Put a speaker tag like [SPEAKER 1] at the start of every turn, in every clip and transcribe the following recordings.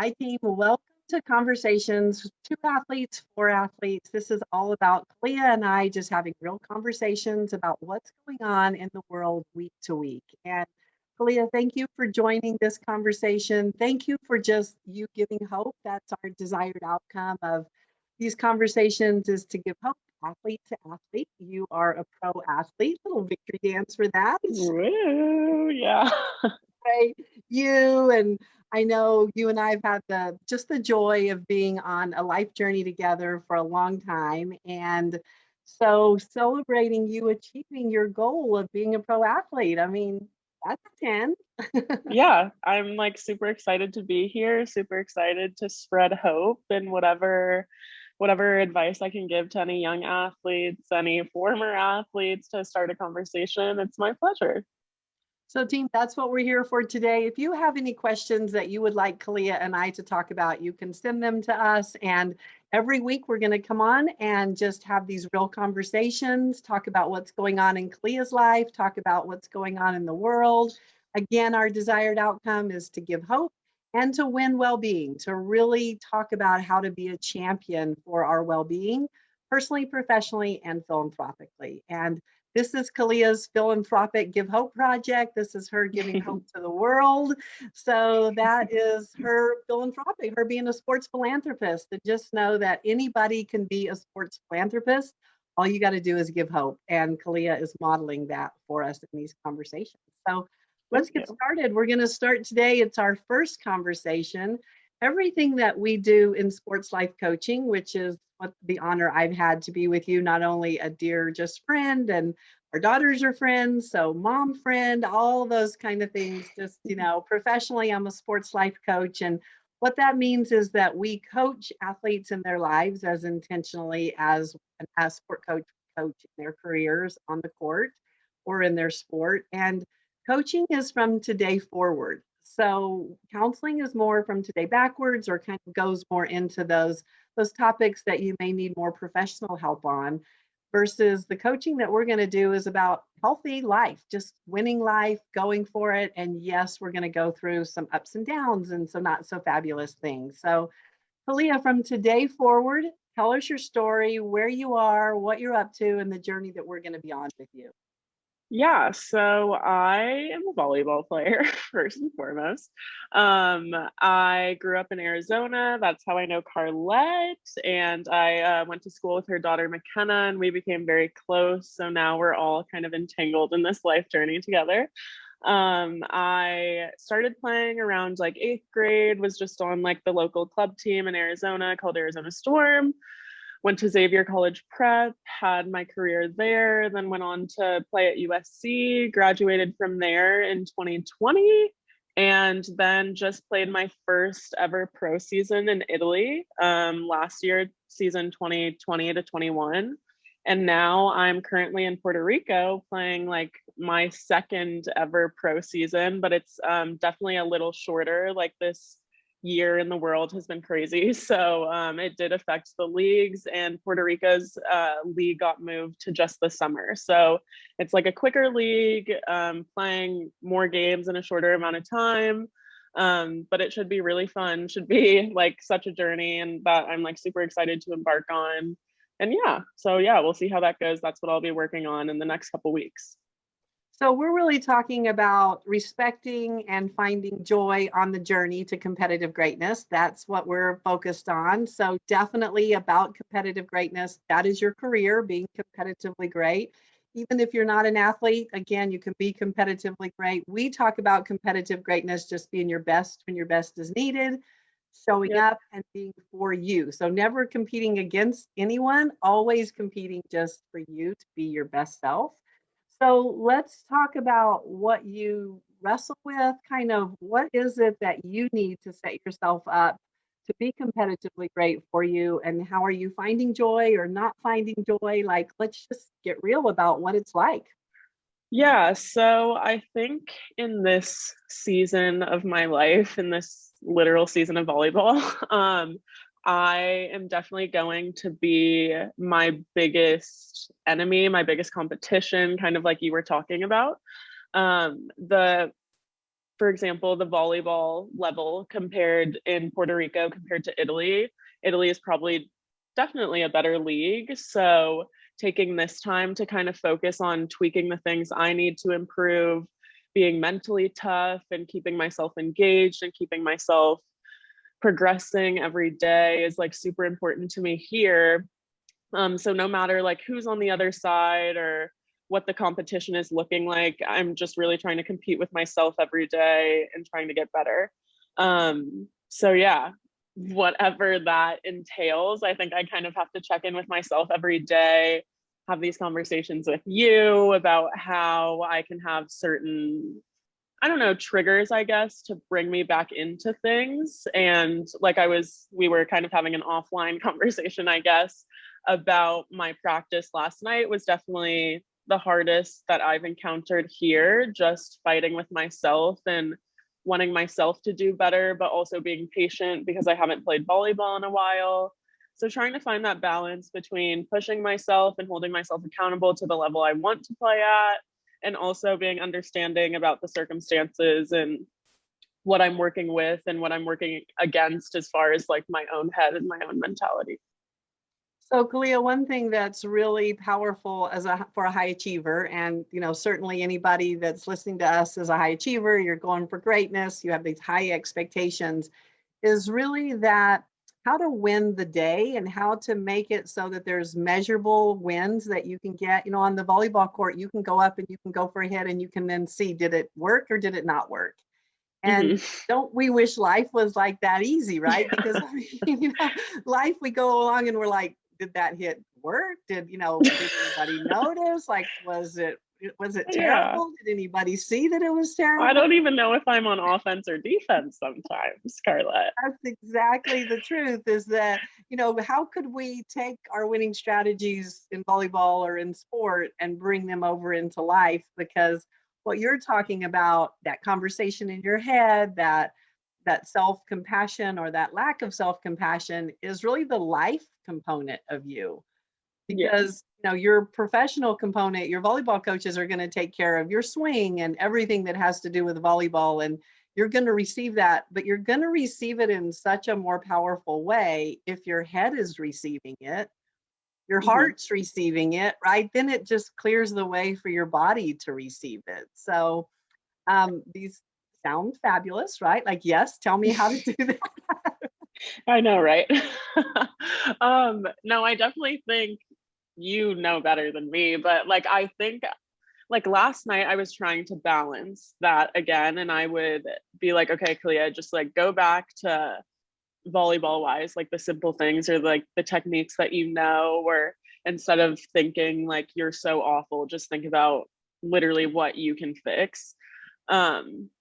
[SPEAKER 1] Hi, team. Welcome to Conversations, two athletes, four athletes. This is all about Khalia and I just having real conversations about what's going on in the world week to week. And Khalia, thank you for joining this conversation. Thank you for just you giving hope. That's our desired outcome of these conversations is to give hope athlete to athlete. You are a pro athlete. Little victory dance for that.
[SPEAKER 2] Woo, yeah.
[SPEAKER 1] Right? You and I know you and I have had the joy of being on a life journey together for a long time. And so celebrating you achieving your goal of being a pro athlete. I mean, that's a 10.
[SPEAKER 2] Yeah, I'm like super excited to be here, super excited to spread hope and whatever advice I can give to any young athletes, any former athletes to start a conversation. It's my pleasure.
[SPEAKER 1] So, team, that's what we're here for today. If you have any questions that you would like Khalia and I to talk about, you can send them to us. And every week we're going to come on and just have these real conversations, talk about what's going on in Khalia's life, talk about what's going on in the world. Again, our desired outcome is to give hope and to win well-being, to really talk about how to be a champion for our well-being, personally, professionally, and philanthropically. And this is Khalia's philanthropic Give Hope project. This is her giving hope to the world. So that is her philanthropic, her being a sports philanthropist. And just know that anybody can be a sports philanthropist. All you got to do is give hope. And Khalia is modeling that for us in these conversations. So let's
[SPEAKER 2] Thank
[SPEAKER 1] get
[SPEAKER 2] you.
[SPEAKER 1] started. We're going to start today. It's our first conversation. Everything that we do in sports life coaching, which is what the honor I've had to be with you, not only a dear just friend, and our daughters are friends, so mom friend, all those kind of things. Just, professionally, I'm a sports life coach. And what that means is that we coach athletes in their lives as intentionally as a sport coach in their careers on the court or in their sport. And coaching is from today forward. So counseling is more from today backwards, or kind of goes more into those topics that you may need more professional help on, versus the coaching that we're going to do is about healthy life, just winning life, going for it. And yes, we're going to go through some ups and downs and some not so fabulous things. So Kalia, from today forward, tell us your story, where you are, what you're up to, and the journey that we're going to be on with you.
[SPEAKER 2] Yeah, so I am a volleyball player first and foremost. I grew up in Arizona. That's how I know Carlette, and I went to school with her daughter McKenna, and we became very close. So now we're all kind of entangled in this life journey together. I started playing around like eighth grade. Was just on like the local club team in Arizona called Arizona Storm. Went to Xavier College Prep, had my career there, then went on to play at USC, graduated from there in 2020, and then just played my first ever pro season in Italy last year, season 2020 to 21. And now I'm currently in Puerto Rico playing like my second ever pro season, but it's definitely a little shorter. Like this year in the world has been crazy. So it did affect the leagues, and Puerto Rico's league got moved to just the summer. So it's like a quicker league, playing more games in a shorter amount of time. But it should be really fun, should be like such a journey, and that I'm like super excited to embark on. And yeah, so yeah, we'll see how that goes. That's what I'll be working on in the next couple weeks.
[SPEAKER 1] So we're really talking about respecting and finding joy on the journey to competitive greatness. That's what we're focused on. So definitely about competitive greatness. That is your career, being competitively great. Even if you're not an athlete, again, you can be competitively great. We talk about competitive greatness just being your best when your best is needed, showing
[SPEAKER 2] Yep.
[SPEAKER 1] up and being for you. So never competing against anyone, always competing just for you to be your best self. So let's talk about what you wrestle with. Kind of what is it that you need to set yourself up to be competitively great for you? And how are you finding joy or not finding joy? Like, let's just get real about what it's like.
[SPEAKER 2] Yeah, so I think in this season of my life, in this literal season of volleyball, I am definitely going to be my biggest enemy, my biggest competition, kind of like you were talking about. The for example, the volleyball level compared in Puerto Rico compared to Italy. Italy is probably definitely a better league. So taking this time to kind of focus on tweaking the things I need to improve, being mentally tough and keeping myself engaged and keeping myself progressing every day is like super important to me here. So no matter like who's on the other side or what the competition is looking like, I'm just really trying to compete with myself every day and trying to get better. So yeah, whatever that entails, I think I kind of have to check in with myself every day, have these conversations with you about how I can have certain, I don't know, triggers, I guess, to bring me back into things. And like we were kind of having an offline conversation, I guess, about my practice last night was definitely the hardest that I've encountered here, just fighting with myself and wanting myself to do better, but also being patient because I haven't played volleyball in a while. So trying to find that balance between pushing myself and holding myself accountable to the level I want to play at, and also being understanding about the circumstances and what I'm working with and what I'm working against as far as like my own head and my own mentality.
[SPEAKER 1] So, Khalia, one thing that's really powerful for a high achiever, and certainly anybody that's listening to us is a high achiever, you're going for greatness, you have these high expectations, is really that how to win the day and how to make it so that there's measurable wins that you can get. On the volleyball court, you can go up and you can go for a hit and you can then see, did it work or did it not work? And
[SPEAKER 2] Mm-hmm.
[SPEAKER 1] don't we wish life was like that easy, right? Because I mean, life, we go along and we're like, did that hit work? Did anybody notice? Like, was it
[SPEAKER 2] Yeah.
[SPEAKER 1] terrible? Did anybody see that it was
[SPEAKER 2] I
[SPEAKER 1] terrible?
[SPEAKER 2] don't even know if I'm on offense or defense sometimes, Scarlett.
[SPEAKER 1] That's exactly the truth, is that, how could we take our winning strategies in volleyball or in sport and bring them over into life? Because what you're talking about, that conversation in your head, that self-compassion or that lack of self-compassion, is really the life component of you.
[SPEAKER 2] Yeah.
[SPEAKER 1] Because your professional component, your volleyball coaches are going to take care of your swing and everything that has to do with volleyball, and you're going to receive that, but you're going to receive it in such a more powerful way if your head is receiving it, your
[SPEAKER 2] Mm-hmm.
[SPEAKER 1] heart's receiving it, right? Then it just clears the way for your body to receive it. So these sound fabulous, right? Like, yes, tell me how to do that.
[SPEAKER 2] I know, right? No, I definitely think you know better than me, but like I think like last night I was trying to balance that again, and I would be like, okay, Khalia, just like go back to volleyball wise, like the simple things or like the techniques that or instead of thinking like you're so awful, just think about literally what you can fix.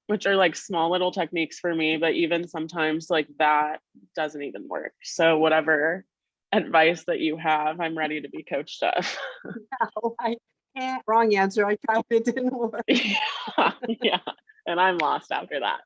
[SPEAKER 2] Which are like small little techniques for me, but even sometimes like that doesn't even work. So whatever advice that you have, I'm ready to be coached up.
[SPEAKER 1] Wrong answer. I tried, it didn't work.
[SPEAKER 2] Yeah, yeah. And I'm lost after that.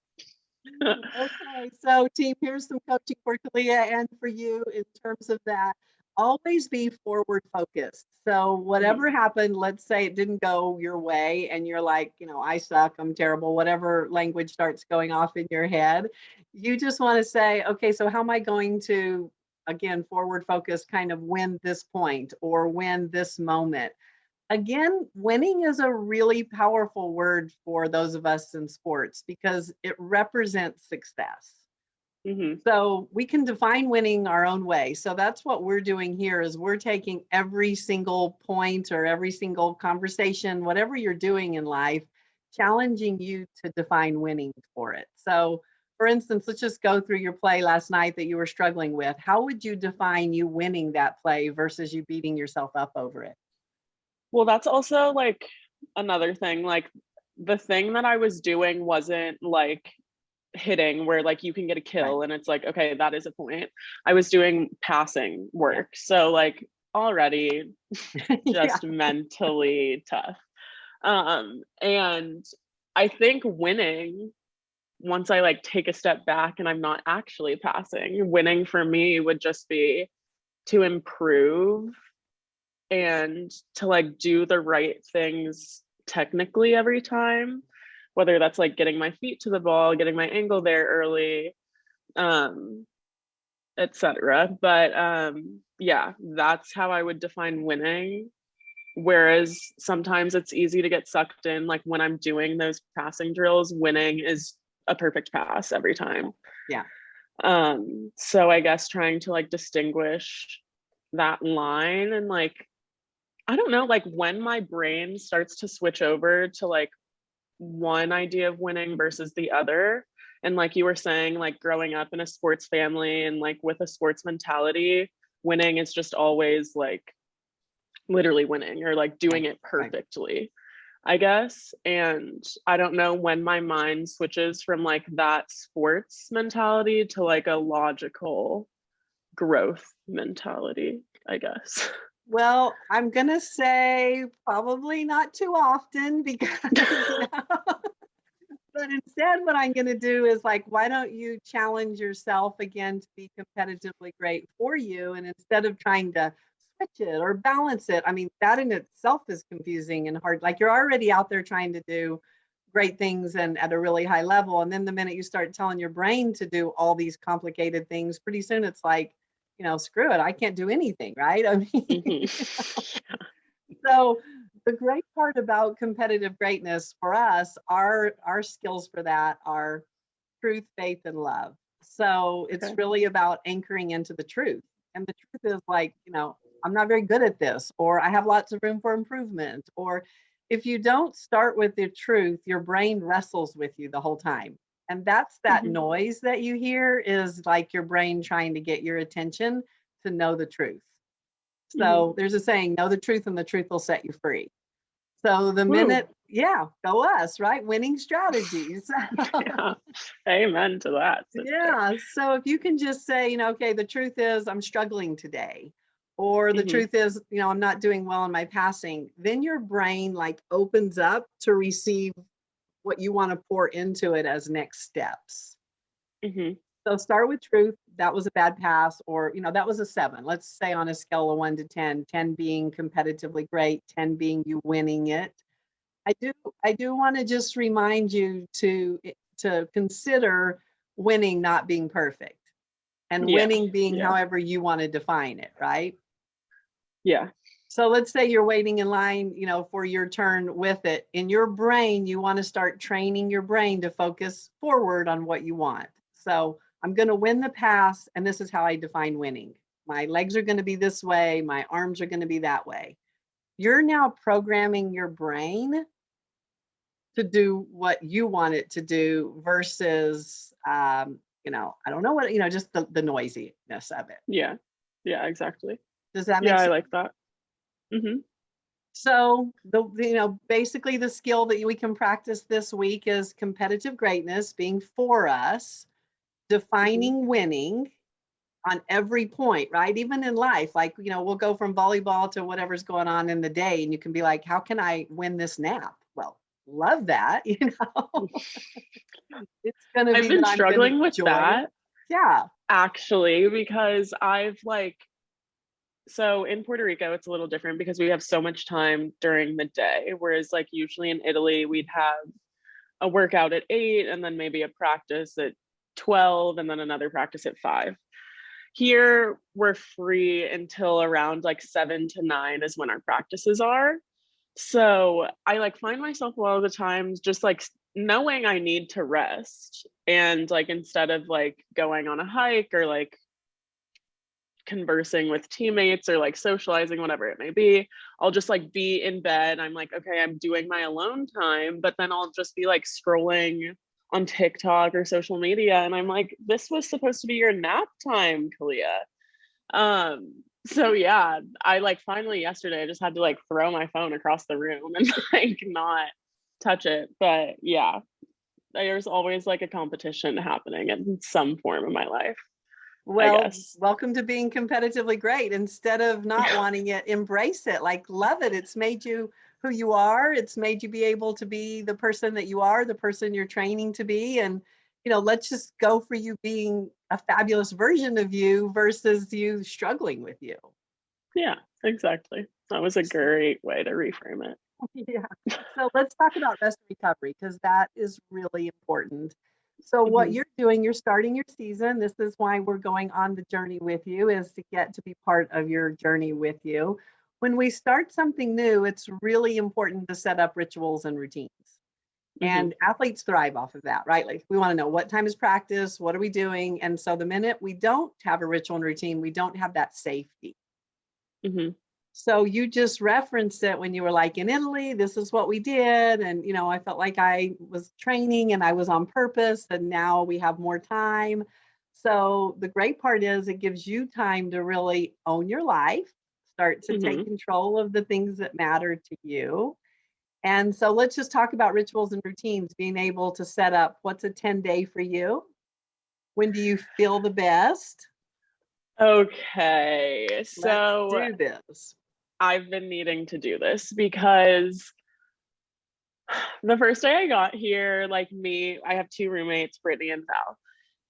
[SPEAKER 1] Okay, so team, here's some coaching for Khalia and for you in terms of that. Always be forward focused. So whatever
[SPEAKER 2] Mhm.
[SPEAKER 1] happened, let's say it didn't go your way and you're like, I suck, I'm terrible, whatever language starts going off in your head, you just want to say, okay, so how am I going to, again, forward focus, kind of win this point or win this moment? Again, winning is a really powerful word for those of us in sports because it represents success.
[SPEAKER 2] Mhm.
[SPEAKER 1] So we can define winning our own way. So that's what we're doing here, is we're taking every single point or every single conversation, whatever you're doing in life, challenging you to define winning for it. So for instance, let's just go through your play last night that you were struggling with. How would you define you winning that play versus you beating yourself up over it?
[SPEAKER 2] Well, that's also like another thing. Like the thing that I was doing wasn't like hitting where like you can get a
[SPEAKER 1] Right.
[SPEAKER 2] kill and it's like, okay, that is a point. I was doing passing
[SPEAKER 1] Yeah.
[SPEAKER 2] work. So like already
[SPEAKER 1] Yeah.
[SPEAKER 2] just mentally tough. And I think winning, once I like take a step back and I'm not actually passing, winning for me would just be to improve and to like do the right things technically every time. whether that's like getting my feet to the ball, getting my angle there early, um, etc. But yeah, that's how I would define winning. Whereas sometimes it's easy to get sucked in, like when I'm doing those passing drills, winning is a perfect pass every time.
[SPEAKER 1] Yeah.
[SPEAKER 2] So I guess trying to like distinguish that line and like, I don't know, like when my brain starts to switch over to like one idea of winning versus the other. And like you were saying, like growing up in a sports family and like with a sports mentality, winning is just always like literally winning or like doing it perfectly, I guess. And I don't know when my mind switches from like that sports mentality to like a logical growth mentality, I guess.
[SPEAKER 1] Well, I'm going to say probably not too often because, but instead what I'm going to do is like, why don't you challenge yourself again to be competitively great for you? And instead of trying to switch it or balance it, I mean, that in itself is confusing and hard. Like you're already out there trying to do great things and at a really high level. And then the minute you start telling your brain to do all these complicated things, pretty soon it's like, screw it, I can't do anything, right? I mean,
[SPEAKER 2] Mm-hmm.
[SPEAKER 1] so the great part about competitive greatness for us, our skills for that are truth, faith, and love. So it's
[SPEAKER 2] Okay.
[SPEAKER 1] really about anchoring into the truth. And the truth is like, I'm not very good at this, or I have lots of room for improvement. Or if you don't start with the truth, your brain wrestles with you the whole time. And that's that
[SPEAKER 2] Mm-hmm.
[SPEAKER 1] noise that you hear is like your brain trying to get your attention to know the truth.
[SPEAKER 2] Mm-hmm.
[SPEAKER 1] So there's a saying, know the truth and the truth will set you free. So the
[SPEAKER 2] Woo.
[SPEAKER 1] minute, yeah, go us, right? Winning strategies.
[SPEAKER 2] Yeah. Amen to that, sister.
[SPEAKER 1] Yeah. So if you can just say, okay, the truth is I'm struggling today, or the
[SPEAKER 2] Mm-hmm.
[SPEAKER 1] truth is, I'm not doing well in my passing, then your brain like opens up to receive what you want to pour into it as next steps.
[SPEAKER 2] Mm-hmm.
[SPEAKER 1] So start with truth. That was a bad pass, or, that was a 7. Let's say on a scale of 1 to 10, 10 being competitively great, 10 being you winning it. I do I do want to just remind you to consider winning not being perfect and
[SPEAKER 2] Yeah.
[SPEAKER 1] winning being
[SPEAKER 2] Yeah.
[SPEAKER 1] however you want to define it, right?
[SPEAKER 2] Yeah.
[SPEAKER 1] So let's say you're waiting in line, for your turn with it. In your brain, you want to start training your brain to focus forward on what you want. So I'm going to win the pass, and this is how I define winning. My legs are going to be this way, my arms are going to be that way. You're now programming your brain to do what you want it to do versus I don't know what, just the noisiness of it.
[SPEAKER 2] Yeah. Yeah, exactly.
[SPEAKER 1] Does that
[SPEAKER 2] Yeah,
[SPEAKER 1] make
[SPEAKER 2] I
[SPEAKER 1] sense?
[SPEAKER 2] like that. Mm-hmm.
[SPEAKER 1] So basically the skill that we can practice this week is competitive greatness being for us,
[SPEAKER 2] Mm-hmm.
[SPEAKER 1] defining winning on every point, right? Even in life, like, we'll go from volleyball to whatever's going on in the day, and you can be like, how can I win this nap? Well, love that, it's going to
[SPEAKER 2] I've
[SPEAKER 1] be that
[SPEAKER 2] been
[SPEAKER 1] I'm going to
[SPEAKER 2] struggling with
[SPEAKER 1] enjoy it.
[SPEAKER 2] that
[SPEAKER 1] Yeah.
[SPEAKER 2] actually because I've like, so in Puerto Rico, it's a little different because we have so much time during the day. Whereas, like, usually in Italy, we'd have a workout at 8 and then maybe a practice at 12 and then another practice at 5. Here, we're free until around like 7 to 9 is when our practices are. So I like find myself a lot of the times just like knowing I need to rest. And like instead of like going on a hike or like conversing with teammates or like socializing, whatever it may be, I'll just like be in bed. I'm like, okay, I'm doing my alone time, but then I'll just be like scrolling on TikTok or social media. And I'm like, this was supposed to be your nap time, Khalia. So yeah, I like finally yesterday I just had to like throw my phone across the room and like not touch it. But yeah, there's always like a competition happening in some form of my life, I
[SPEAKER 1] Well,
[SPEAKER 2] guess.
[SPEAKER 1] welcome to being competitively great. Instead of not wanting it, embrace it, like love it. It's made you who you are. It's made you be able to be the person that you are, the person you're training to be. And, let's just go for you being a fabulous version of you versus you struggling with you.
[SPEAKER 2] Yeah, exactly. That was a great way to reframe it.
[SPEAKER 1] Yeah. So let's talk about rest and recovery because that is really important. So what
[SPEAKER 2] Mhm,
[SPEAKER 1] you're doing, you're starting your season. This is why we're going on the journey with you is to get to be part of your journey with you. When we start something new, it's really important to set up rituals and routines.
[SPEAKER 2] mhm,
[SPEAKER 1] And athletes thrive off of that, right? Like we want to know what time is practice, what are we doing? And so the minute we don't have a ritual and routine, we don't have that safety.
[SPEAKER 2] mhm,
[SPEAKER 1] So you just referenced it when you were like in Italy, this is what we did. And, I felt like I was training and I was on purpose. And now we have more time. So the great part is it gives you time to really own your life, start to take
[SPEAKER 2] mhm.
[SPEAKER 1] control of the things that matter to you. And so let's just talk about rituals and routines, being able to set up what's a 10-day for you. When do you feel the best?
[SPEAKER 2] Okay,
[SPEAKER 1] Let's
[SPEAKER 2] so
[SPEAKER 1] do this.
[SPEAKER 2] I've been needing to do this because the first day I got here, like I have two roommates, Brittany and Val.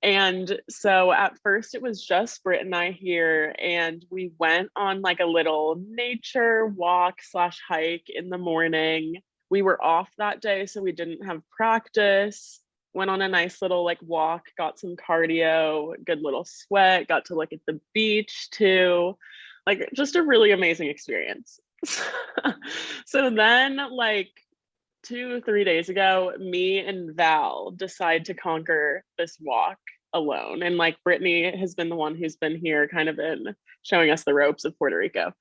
[SPEAKER 2] And so at first it was just Britt and I here, and we went on like a little nature walk slash hike in the morning. We were off that day, so we didn't have practice. Went on a nice little like walk, got some cardio, good little sweat, got to look at the beach too. Like just a really amazing experience. So then like 2 3 days ago, me and Val decide to conquer this walk alone. And like Brittany has been the one who's been here kind of been showing us the ropes of Puerto Rico.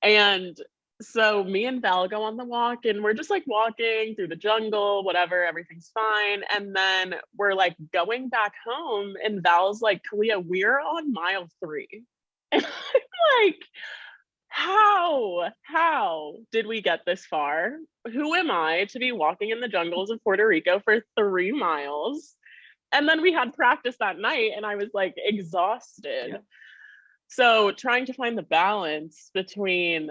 [SPEAKER 2] And so me and Val go on the walk and we're just like walking through the jungle, whatever, everything's fine. And then we're like going back home and Val's like, Khalia, we're on mile 3. And I'm like, how did we get this far? Who am I to be walking in the jungles of Puerto Rico for 3 miles? And then we had practice that night and I was like exhausted.
[SPEAKER 1] Yeah.
[SPEAKER 2] So trying to find the balance between,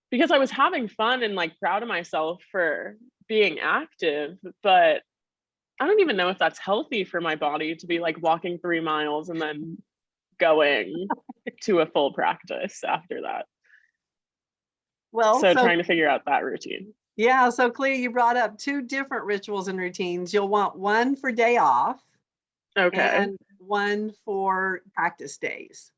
[SPEAKER 2] because I was having fun and like proud of myself for being active, but I don't even know if that's healthy for my body to be like walking 3 miles and then going to a full practice after that.
[SPEAKER 1] Well,
[SPEAKER 2] So
[SPEAKER 1] so
[SPEAKER 2] trying to figure out that routine.
[SPEAKER 1] yeah, so Clea, you brought up two different rituals and routines. You'll want one for day off
[SPEAKER 2] Okay.
[SPEAKER 1] and one for practice days.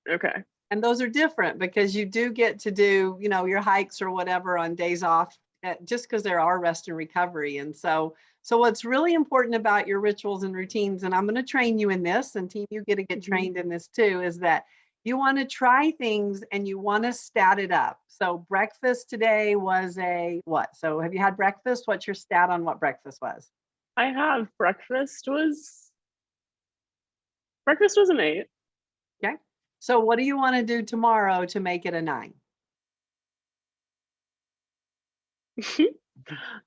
[SPEAKER 2] Okay.
[SPEAKER 1] And those are different because you do get to do, your hikes or whatever on days off just because there are rest and recovery. And so what's really important about your rituals and routines, and I'm going to train you in this, and team, you get to get
[SPEAKER 2] Hmm.
[SPEAKER 1] trained in this too, is that you want to try things and you want to stat it up. So breakfast today was a what? So have you had breakfast? What's your stat on what breakfast was?
[SPEAKER 2] I have breakfast was an 8.
[SPEAKER 1] Okay. So what do you want to do tomorrow to make it a 9?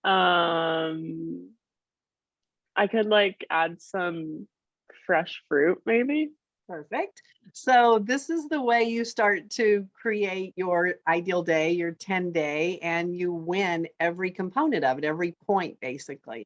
[SPEAKER 2] um I could like add some fresh fruit maybe.
[SPEAKER 1] Perfect. So this is the way you start to create your ideal day, your 10-day, and you win every component of it, every point basically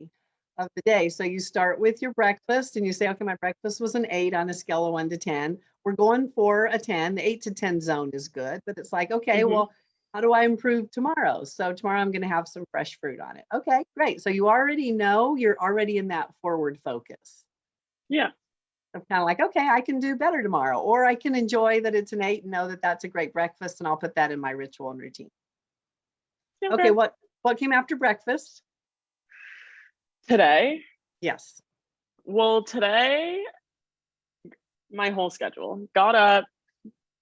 [SPEAKER 1] of the day. So you start with your breakfast and you say, okay, my breakfast was an 8 on a scale of 1 to 10. We're going for a 10. The 8 to 10 zone is good, but it's like, okay,
[SPEAKER 2] Hmm.
[SPEAKER 1] well, how do I improve tomorrow? So tomorrow I'm going to have some fresh fruit on it. Okay, great. So you already know you're already in that forward focus.
[SPEAKER 2] Yeah.
[SPEAKER 1] I'm kind of like, okay, I can do better tomorrow, or I can enjoy that it's an 8 and know that that's a great breakfast, and I'll put that in my ritual and routine. Okay,
[SPEAKER 2] Okay.
[SPEAKER 1] what came after breakfast?
[SPEAKER 2] Today,
[SPEAKER 1] Yes.
[SPEAKER 2] well, today my whole schedule. Got up,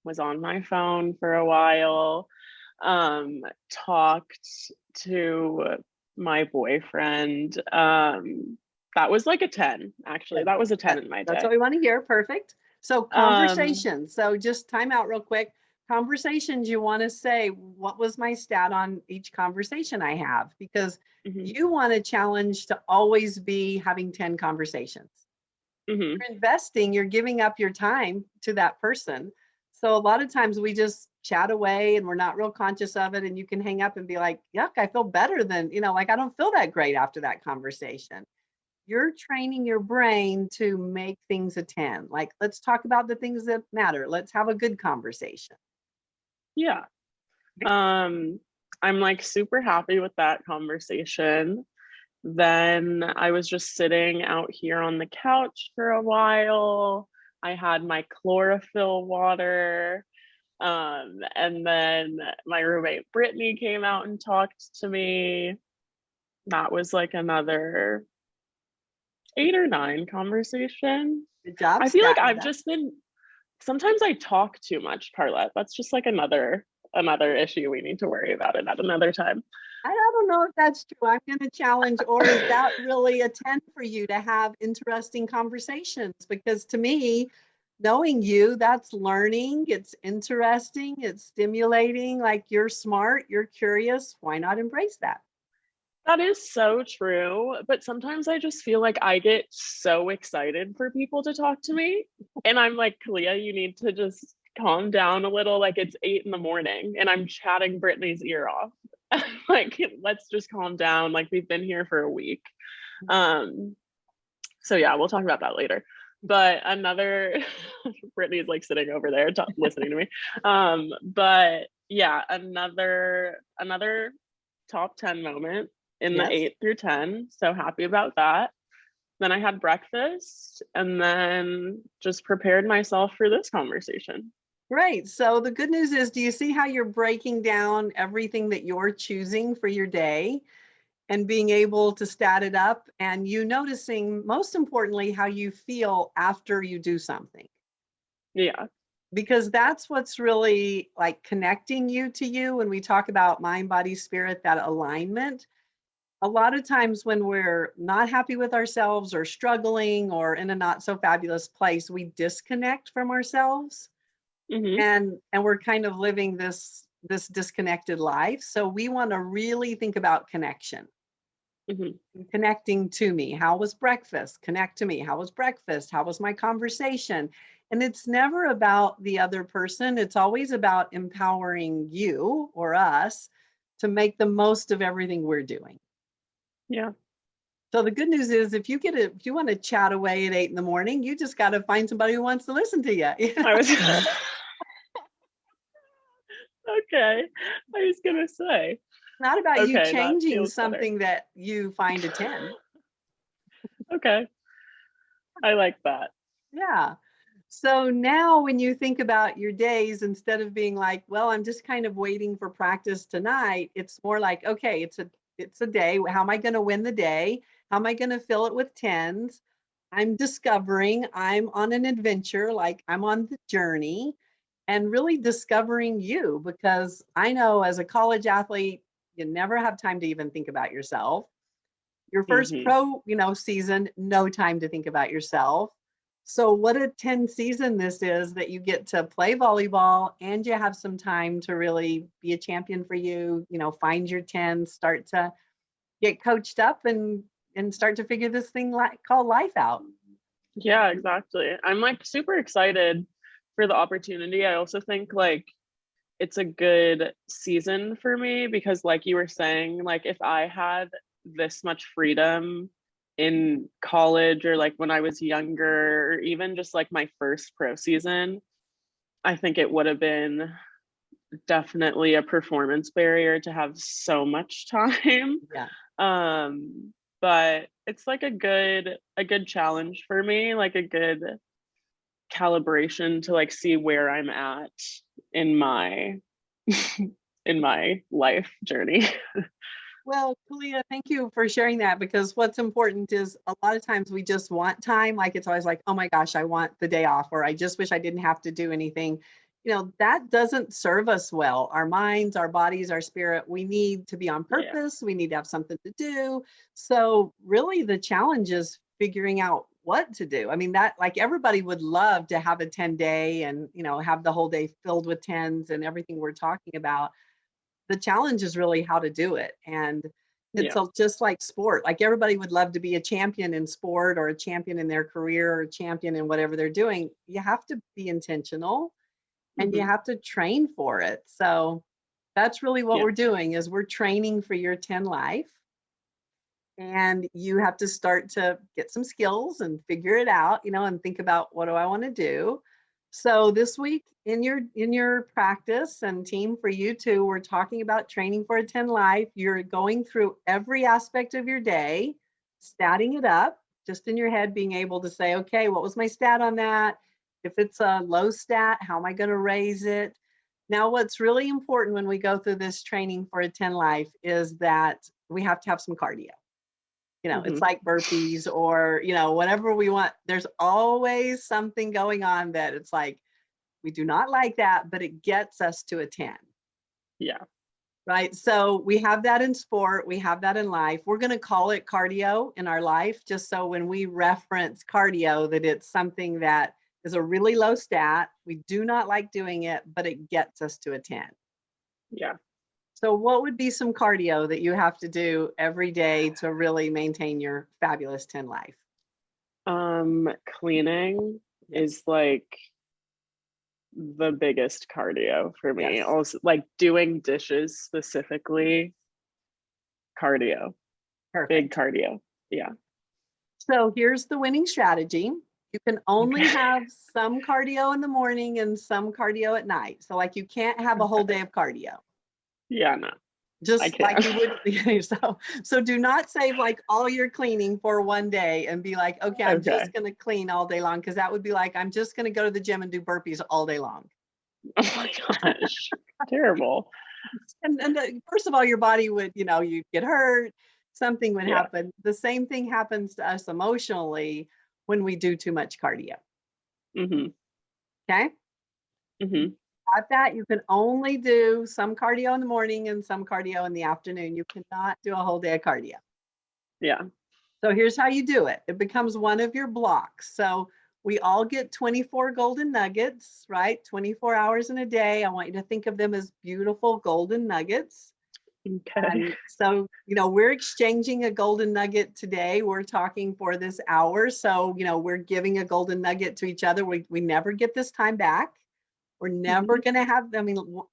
[SPEAKER 2] was on my phone for a while, talked to my boyfriend. That was like a 10, actually.
[SPEAKER 1] Good.
[SPEAKER 2] That was a 10
[SPEAKER 1] That,
[SPEAKER 2] in my
[SPEAKER 1] that's
[SPEAKER 2] day.
[SPEAKER 1] what we want to hear. Perfect. So
[SPEAKER 2] Um,
[SPEAKER 1] conversation. So just time out real quick. Conversations, you want to say, what was my stat on each conversation I have? Because
[SPEAKER 2] mhm,
[SPEAKER 1] you want to challenge to always be having 10 conversations.
[SPEAKER 2] mhm,
[SPEAKER 1] You're investing, you're giving up your time to that person. So a lot of times we just chat away and we're not real conscious of it. And you can hang up and be like, yuck, I feel better than, like I don't feel that great after that conversation. You're training your brain to make things a 10. Like, let's talk about the things that matter. Let's have a good conversation.
[SPEAKER 2] yeah. Um, I'm like super happy with that conversation. Then I was just sitting out here on the couch for a while. I had my chlorophyll water. And then my roommate Brittany came out and talked to me. That was like another 8 or 9 conversation.
[SPEAKER 1] Good job,
[SPEAKER 2] I feel like
[SPEAKER 1] Scott.
[SPEAKER 2] I've just been sometimes I talk too much, Carlette. That's just like another issue we need to worry about it at another time.
[SPEAKER 1] I don't know if that's true. I'm going to challenge, or is that really a 10 for you to have interesting conversations? Because to me, knowing you, that's learning, it's interesting, it's stimulating, like you're smart, you're curious. Why not embrace that?
[SPEAKER 2] That is so true. But sometimes I just feel like I get so excited for people to talk to me. And I'm like, Khalia, you need to just calm down a little. Like it's 8 in the morning and I'm chatting Brittany's ear off. Like, let's just calm down. Like we've been here for a week. Um, so yeah, we'll talk about that later. But another Brittany's like sitting over there listening to me. But yeah, another top 10 moment in the
[SPEAKER 1] Yes.
[SPEAKER 2] 8 through 10. So happy about that. Then I had breakfast and then just prepared myself for this conversation.
[SPEAKER 1] Great. So the good news is, do you see how you're breaking down everything that you're choosing for your day and being able to stat it up, and you noticing, most importantly, how you feel after you do something?
[SPEAKER 2] Yeah.
[SPEAKER 1] Because that's what's really like connecting you to you. When we talk about mind, body, spirit, that alignment, a lot of times when we're not happy with ourselves or struggling or in a not so fabulous place, we disconnect from ourselves,
[SPEAKER 2] Mm-hmm.
[SPEAKER 1] and we're kind of living this disconnected life. So we want to really think about connection.
[SPEAKER 2] Mm-hmm.
[SPEAKER 1] Connecting to me. How was breakfast? Connect to me. How was breakfast? How was my conversation? And it's never about the other person. It's always about empowering you or us to make the most of everything we're doing.
[SPEAKER 2] Yeah.
[SPEAKER 1] So the good news is, if you want to chat away at 8 in the morning, you just got to find somebody who wants to listen to you.
[SPEAKER 2] I was okay. I was gonna say.
[SPEAKER 1] Not about you
[SPEAKER 2] Okay, that
[SPEAKER 1] changing
[SPEAKER 2] feels better.
[SPEAKER 1] something that you find a 10.
[SPEAKER 2] Okay. I like that.
[SPEAKER 1] Yeah. So now when you think about your days, instead of being like, well, I'm just kind of waiting for practice tonight, it's more like, okay, it's a day. How am I going to win the day? How am I going to fill it with tens? I'm discovering, I'm on an adventure, like I'm on the journey and really discovering you, because I know as a college athlete, you never have time to even think about yourself. Your first
[SPEAKER 2] Mm-hmm.
[SPEAKER 1] pro, season, no time to think about yourself. So what a 10 season this is, that you get to play volleyball and you have some time to really be a champion for you, find your 10, start to get coached up and start to figure this thing called life out.
[SPEAKER 2] Yeah, exactly. I'm like super excited for the opportunity. I also think like it's a good season for me because like you were saying, like if I had this much freedom in college or like when I was younger or even just like my first pro season, I think it would have been definitely a performance barrier to have so much time.
[SPEAKER 1] Yeah.
[SPEAKER 2] Um, but it's like a good challenge for me, like a good calibration to like see where I'm at in my in my life journey.
[SPEAKER 1] Well, Khalia, thank you for sharing that, because what's important is, a lot of times we just want time. Like it's always like, oh my gosh, I want the day off, or I just wish I didn't have to do anything. That doesn't serve us well. Our minds, our bodies, our spirit, we need to be on
[SPEAKER 2] Yeah.
[SPEAKER 1] purpose. We need to have something to do. So really the challenge is figuring out what to do. I mean, that, like, everybody would love to have a 10-day and, have the whole day filled with tens and everything we're talking about. The challenge is really how to do it. And
[SPEAKER 2] Yeah.
[SPEAKER 1] just like sport, like everybody would love to be a champion in sport or a champion in their career or a champion in whatever they're doing. You have to be intentional and you
[SPEAKER 2] Mm-hmm.
[SPEAKER 1] have to train for it. So that's really what
[SPEAKER 2] Yeah.
[SPEAKER 1] we're doing, is we're training for your 10 life. And you have to start to get some skills and figure it out, and think about, what do I want to do? So this week in your practice and team for you too, we're talking about training for a 10 life. You're going through every aspect of your day, statting it up, just in your head, being able to say, okay, what was my stat on that? If it's a low stat, how am I going to raise it? Now, what's really important when we go through this training for a 10 life is that we have to have some cardio. It's
[SPEAKER 2] Hmm.
[SPEAKER 1] like burpees or, whatever we want. There's always something going on that it's like, we do not like that, but it gets us to a 10,
[SPEAKER 2] Yeah.
[SPEAKER 1] right? So we have that in sport, we have that in life. We're going to call it cardio in our life, just so when we reference cardio, that it's something that is a really low stat. We do not like doing it, but it gets us to a 10.
[SPEAKER 2] Yeah.
[SPEAKER 1] So what would be some cardio that you have to do every day to really maintain your fabulous 10 life?
[SPEAKER 2] Cleaning
[SPEAKER 1] Yes.
[SPEAKER 2] is like the biggest cardio for me.
[SPEAKER 1] Yes.
[SPEAKER 2] Also, like doing dishes specifically, cardio, big
[SPEAKER 1] Perfect.
[SPEAKER 2] cardio. Yeah.
[SPEAKER 1] So here's the winning strategy. You can only
[SPEAKER 2] Okay.
[SPEAKER 1] have some cardio in the morning and some cardio at night. So like you can't have a whole
[SPEAKER 2] Okay.
[SPEAKER 1] day of cardio.
[SPEAKER 2] Yeah, no, I
[SPEAKER 1] Just like
[SPEAKER 2] can.
[SPEAKER 1] you would. So do not save like all your cleaning for one day and be like, okay, I'm
[SPEAKER 2] Okay.
[SPEAKER 1] just going to clean all day long. Cause that would be like, I'm just going to go to the gym and do burpees all day long.
[SPEAKER 2] Oh my gosh. Terrible.
[SPEAKER 1] And first of all, your body would, you'd get hurt, something would
[SPEAKER 2] Yeah.
[SPEAKER 1] happen. The same thing happens to us emotionally when we do too much cardio.
[SPEAKER 2] Hmm.
[SPEAKER 1] Okay.
[SPEAKER 2] Hmm.
[SPEAKER 1] Got that? You can only do some cardio in the morning and some cardio in the afternoon. You cannot do a whole day of cardio.
[SPEAKER 2] Yeah.
[SPEAKER 1] So here's how you do it. It becomes one of your blocks. So we all get 24 golden nuggets, right? 24 hours in a day. I want you to think of them as beautiful golden nuggets.
[SPEAKER 2] Okay.
[SPEAKER 1] And so, we're exchanging a golden nugget today. We're talking for this hour. So, we're giving a golden nugget to each other. We never get this time back. We're never
[SPEAKER 2] Hmm.
[SPEAKER 1] going to have,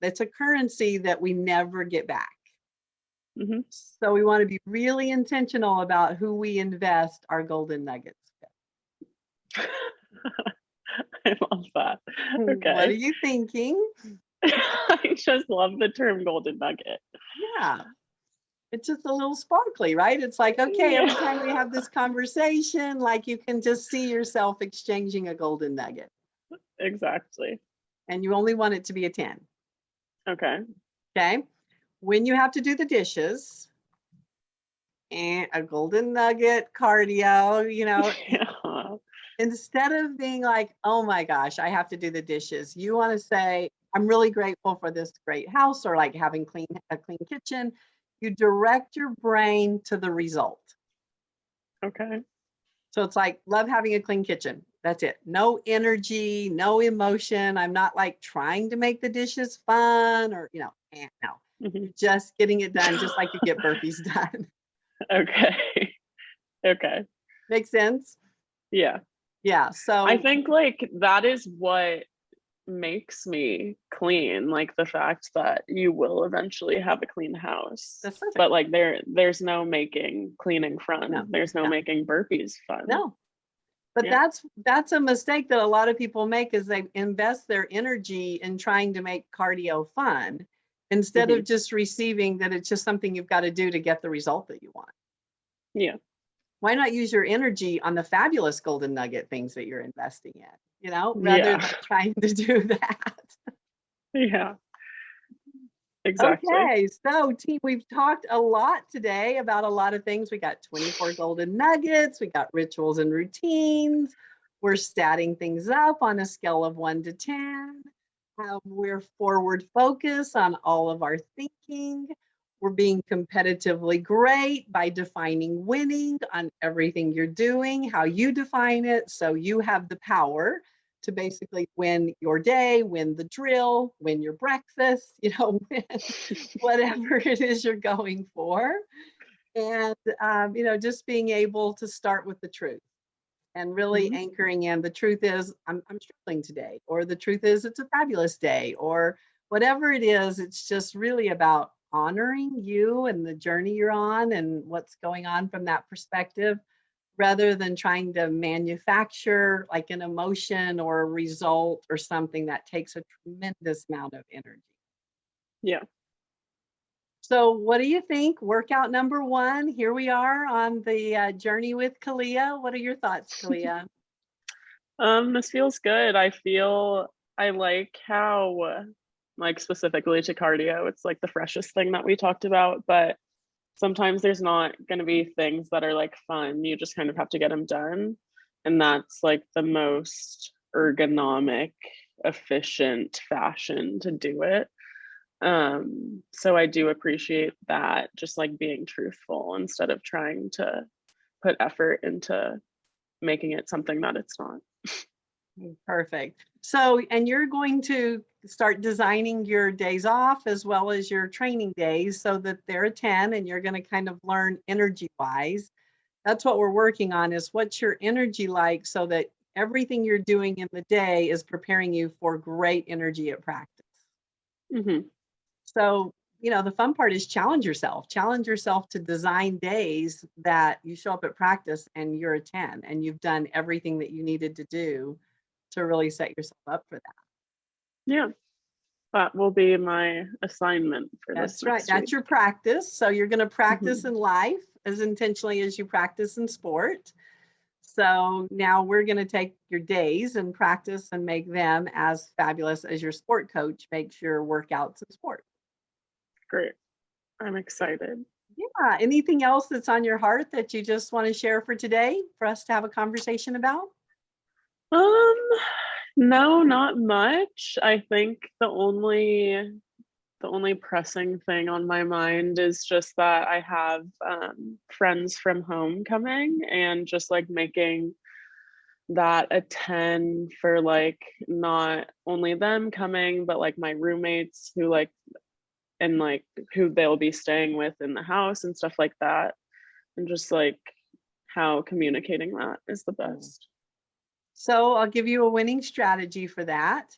[SPEAKER 1] it's a currency that we never get back.
[SPEAKER 2] Hmm.
[SPEAKER 1] So we want to be really intentional about who we invest our golden nuggets
[SPEAKER 2] I love that.
[SPEAKER 1] with. What are
[SPEAKER 2] Okay.
[SPEAKER 1] you thinking?
[SPEAKER 2] I just love the term golden nugget.
[SPEAKER 1] Yeah, it's just a little sparkly, right? It's like, okay, every time we
[SPEAKER 2] Yeah.
[SPEAKER 1] have this conversation, like you can just see yourself exchanging a golden nugget
[SPEAKER 2] Exactly.
[SPEAKER 1] and you only want it to be a 10.
[SPEAKER 2] Okay.
[SPEAKER 1] Okay. When you have to do the dishes and a golden nugget cardio,
[SPEAKER 2] Yeah.
[SPEAKER 1] instead of being like, oh my gosh, I have to do the dishes, you want to say, I'm really grateful for this great house or like having a clean kitchen. You direct your brain to the result.
[SPEAKER 2] Okay.
[SPEAKER 1] So it's like, love having a clean kitchen. That's it. No energy, no emotion. I'm not like trying to make the dishes fun or, no.
[SPEAKER 2] Hmm.
[SPEAKER 1] You're just getting it done, just like you get burpees done.
[SPEAKER 2] Okay. Okay.
[SPEAKER 1] Make sense?
[SPEAKER 2] Yeah.
[SPEAKER 1] Yeah.
[SPEAKER 2] I
[SPEAKER 1] So
[SPEAKER 2] think like that is what makes me clean, like the fact that you will eventually have a clean house.
[SPEAKER 1] that's perfect.
[SPEAKER 2] But like there's no making cleaning
[SPEAKER 1] No,
[SPEAKER 2] fun. There's no
[SPEAKER 1] no,
[SPEAKER 2] making burpees fun.
[SPEAKER 1] no. But
[SPEAKER 2] Yeah.
[SPEAKER 1] that's a mistake that a lot of people make is they invest their energy in trying to make cardio fun instead
[SPEAKER 2] Hmm.
[SPEAKER 1] of just receiving that it's just something you've got to do to get the result that you want.
[SPEAKER 2] Yeah.
[SPEAKER 1] Why not use your energy on the fabulous golden nugget things that you're investing in, rather
[SPEAKER 2] Yeah.
[SPEAKER 1] than trying to do that?
[SPEAKER 2] Yeah. Exactly.
[SPEAKER 1] Okay, so team, we've talked a lot today about a lot of things. We got 24 golden nuggets, we got rituals and routines. We're statting things up on a scale of 1 to 10. We're forward focused on all of our thinking. We're being competitively great by defining winning on everything you're doing, how you define it. So you have the power to basically win your day, win the drill, win your breakfast, win whatever it is you're going for. And, just being able to start with the truth and really
[SPEAKER 2] Hmm.
[SPEAKER 1] anchoring in the truth is I'm struggling today, or the truth is it's a fabulous day, or whatever it is. It's just really about honoring you and the journey you're on and what's going on from that perspective. rather than trying to manufacture like an emotion or a result or something that takes a tremendous amount of energy.
[SPEAKER 2] Yeah.
[SPEAKER 1] So, what do you think? Workout number one. Here we are on the journey with Khalia. What are your thoughts, Khalia?
[SPEAKER 2] This feels good. I feel I like how, like specifically to cardio, it's like the freshest thing that we talked about, but sometimes there's not going to be things that are like fun. You just kind of have to get them done. And that's like the most ergonomic, efficient fashion to do it. So I do appreciate that, just like being truthful instead of trying to put effort into making it something that it's not.
[SPEAKER 1] Perfect. So, and you're going to start designing your days off as well as your training days so that they're a 10 and you're going to kind of learn energy wise. That's what we're working on is what's your energy like so that everything you're doing in the day is preparing you for great energy at practice.
[SPEAKER 2] Mm-hmm.
[SPEAKER 1] So, the fun part is challenge yourself. Challenge yourself to design days that you show up at practice and you're a 10 and you've done everything that you needed to do to really set yourself up for that.
[SPEAKER 2] Yeah, that will be my assignment for this
[SPEAKER 1] That's right.
[SPEAKER 2] next
[SPEAKER 1] That's
[SPEAKER 2] week.
[SPEAKER 1] your practice. So you're going to practice
[SPEAKER 2] Mm-hmm.
[SPEAKER 1] in life as intentionally as you practice in sport. So now we're going to take your days and practice and make them as fabulous as your sport coach makes your workouts in sport.
[SPEAKER 2] Great. I'm excited.
[SPEAKER 1] Yeah. Anything else that's on your heart that you just want to share for today for us to have a conversation about?
[SPEAKER 2] Um, no, not much. I think the only pressing thing on my mind is just that I have friends from home coming, and just like making that a 10 for like not only them coming, but like my roommates who like and like who they'll be staying with in the house and stuff like that. And just like how communicating that is the best.
[SPEAKER 1] So I'll give you a winning strategy for that.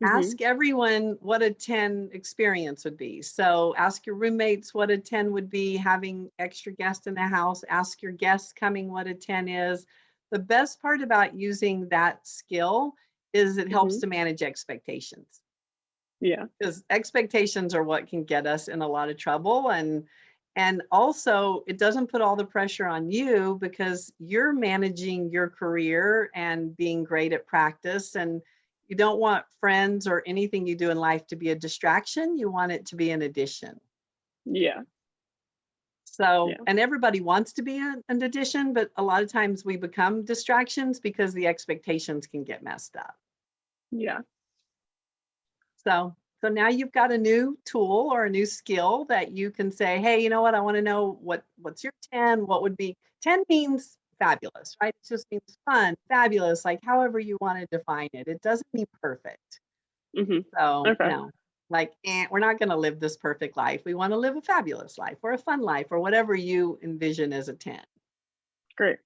[SPEAKER 2] Mm-hmm.
[SPEAKER 1] Ask everyone what a 10 experience would be. So ask your roommates what a 10 would be having extra guests in the house. Ask your guests coming what a 10 is. The best part about using that skill is it helps
[SPEAKER 2] Mm-hmm.
[SPEAKER 1] to manage expectations
[SPEAKER 2] Yeah.
[SPEAKER 1] because expectations are what can get us in a lot of trouble, and also it doesn't put all the pressure on you because you're managing your career and being great at practice, and you don't want friends or anything you do in life to be a distraction. You want it to be an addition.
[SPEAKER 2] Yeah.
[SPEAKER 1] So,
[SPEAKER 2] Yeah.
[SPEAKER 1] and everybody wants to be an addition, but a lot of times we become distractions because the expectations can get messed up.
[SPEAKER 2] Yeah.
[SPEAKER 1] So now you've got a new tool or a new skill that you can say, hey, you know what? I want to know what's your 10? What would be 10 means fabulous, right? It just means fun, fabulous, like however you want to define it. It doesn't mean perfect.
[SPEAKER 2] Mm-hmm.
[SPEAKER 1] So,
[SPEAKER 2] Okay.
[SPEAKER 1] like, we're not going to live this perfect life. We want to live a fabulous life or a fun life or whatever you envision as a 10.
[SPEAKER 2] Great.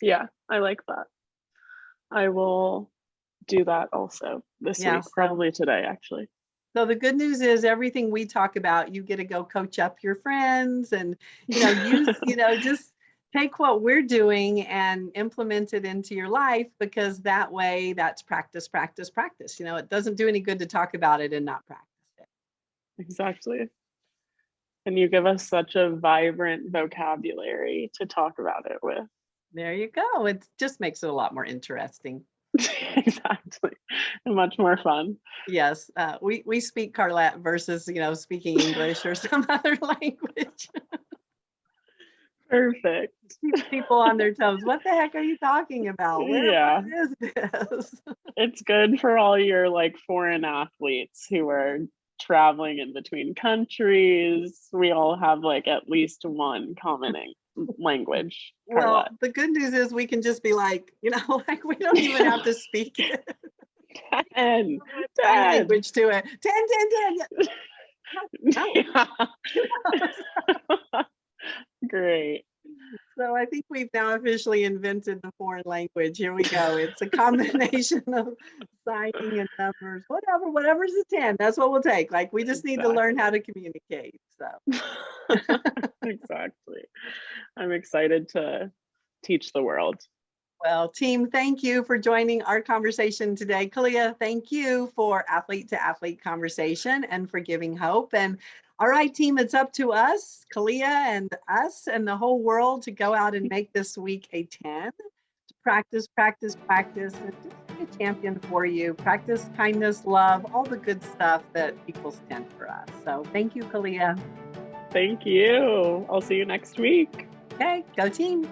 [SPEAKER 2] Yeah, I like that. I will do that also this
[SPEAKER 1] Yeah.
[SPEAKER 2] week, probably today, actually.
[SPEAKER 1] So the good news is everything we talk about, you get to go coach up your friends and, just take what we're doing and implement it into your life because that way that's practice, practice, practice. It doesn't do any good to talk about it and not practice it.
[SPEAKER 2] Exactly. And you give us such a vibrant vocabulary to talk about it with.
[SPEAKER 1] There you go. It just makes it a lot more interesting.
[SPEAKER 2] Exactly. And much more fun.
[SPEAKER 1] Yes, we speak Carlet versus, speaking English or some other language.
[SPEAKER 2] Perfect.
[SPEAKER 1] Keeps people on their toes. What the heck are you talking about? What
[SPEAKER 2] Yeah.
[SPEAKER 1] is this?
[SPEAKER 2] It's good for all your like foreign athletes who are traveling in between countries. We all have like at least one common language,
[SPEAKER 1] Well,
[SPEAKER 2] Carlette.
[SPEAKER 1] the good news is we can just be like, like we don't even have to speak it.
[SPEAKER 2] 10,
[SPEAKER 1] Sign
[SPEAKER 2] 10.
[SPEAKER 1] language to it. 10, 10, 10. No,
[SPEAKER 2] Yeah. Great.
[SPEAKER 1] So I think we've now officially invented the foreign language. Here we go. It's a combination of signing and numbers, whatever's a 10. That's what we'll take. Like we just need to learn how to communicate. So
[SPEAKER 2] Exactly. I'm excited to teach the world.
[SPEAKER 1] Well, team, thank you for joining our conversation today. Khalia, thank you for athlete to athlete conversation and for giving hope. And all right, team, it's up to us, Khalia and us and the whole world to go out and make this week a 10. To practice, practice, practice, and just be a champion for you. Practice kindness, love, all the good stuff that equals 10 for us. So thank you, Khalia.
[SPEAKER 2] Thank you. I'll see you next week.
[SPEAKER 1] Okay, go team.